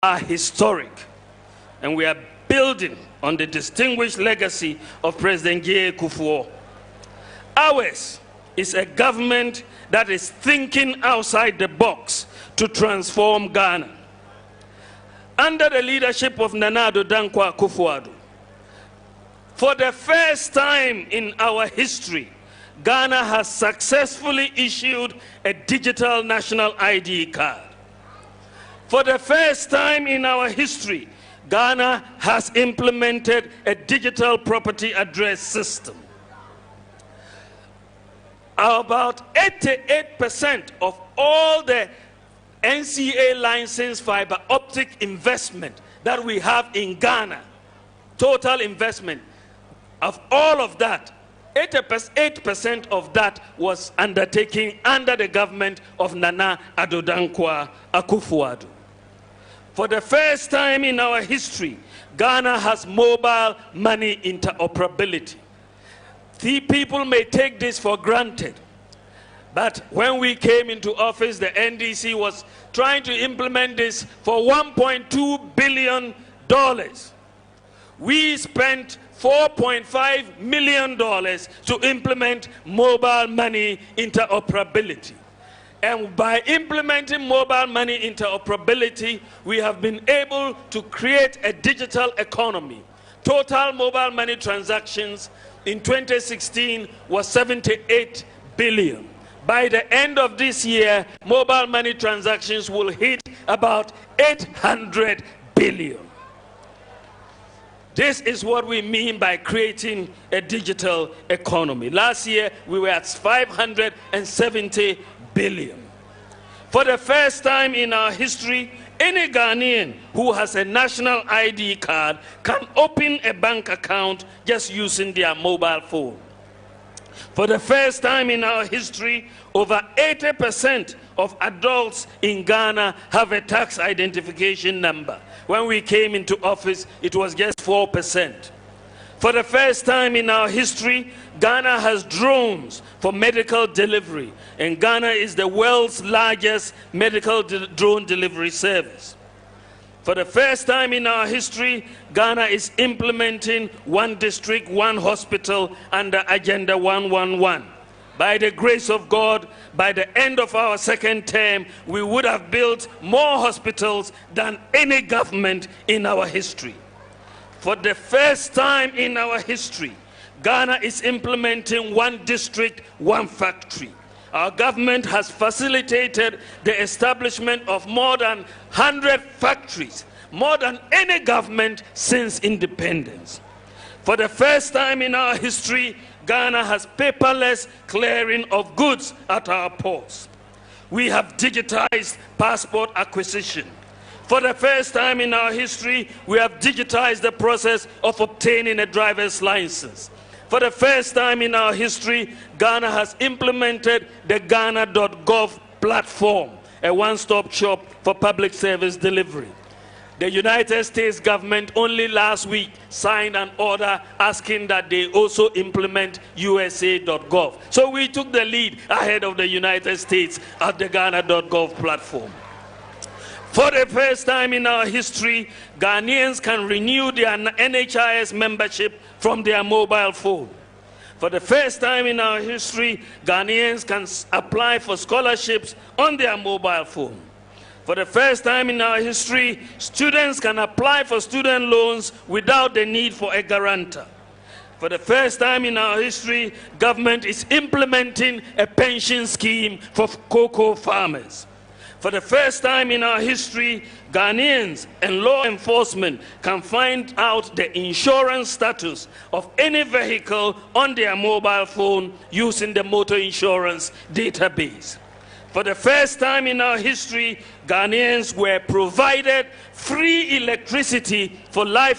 are historic, and we are building on the distinguished legacy of President J. Kufuor. Ours is a government that is thinking outside the box to transform Ghana. Under the leadership of Nana Addo Dankwa Akufo-Addo, for the first time in our history, Ghana has successfully issued a digital national ID card. For the first time in our history, Ghana has implemented a digital property address system. About 88% of all the NCA licensed fiber optic investment that we have in Ghana, total investment of all of that, 8% of that was undertaken under the government of Nana Addo Dankwa Akufo-Addo. For the first time in our history, Ghana has mobile money interoperability. The people may take this for granted, but when we came into office, the NDC was trying to implement this for $1.2 billion. We spent $4.5 million to implement mobile money interoperability. And by implementing mobile money interoperability, we have been able to create a digital economy. Total mobile money transactions in 2016 was 78 billion. By the end of this year, mobile money transactions will hit about 800 billion. This is what we mean by creating a digital economy. Last year, we were at 570 billion. For the first time in our history, any Ghanaian who has a national ID card can open a bank account just using their mobile phone. For the first time in our history, over 80% of adults in Ghana have a tax identification number. When we came into office, it was just 4%. For the first time in our history, Ghana has drones for medical delivery, and Ghana is the world's largest medical drone delivery service. For the first time in our history, Ghana is implementing one district, one hospital under Agenda 111. By the grace of God, by the end of our second term, we would have built more hospitals than any government in our history. For the first time in our history, Ghana is implementing one district, one factory. Our government has facilitated the establishment of more than 100 factories, more than any government since independence. For the first time in our history, Ghana has paperless clearing of goods at our ports. We have digitized passport acquisition. For the first time in our history, we have digitized the process of obtaining a driver's license. For the first time in our history, Ghana has implemented the Ghana.gov platform, a one-stop shop for public service delivery. The United States government only last week signed an order asking that they also implement USA.gov. So we took the lead ahead of the United States at the Ghana.gov platform. For the first time in our history, Ghanaians can renew their NHIS membership from their mobile phone. For the first time in our history, Ghanaians can apply for scholarships on their mobile phone. For the first time in our history, students can apply for student loans without the need for a guarantor. For the first time in our history, government is implementing a pension scheme for cocoa farmers. For the first time in our history, Ghanaians and law enforcement can find out the insurance status of any vehicle on their mobile phone using the motor insurance database. For the first time in our history, Ghanaians were provided free electricity for life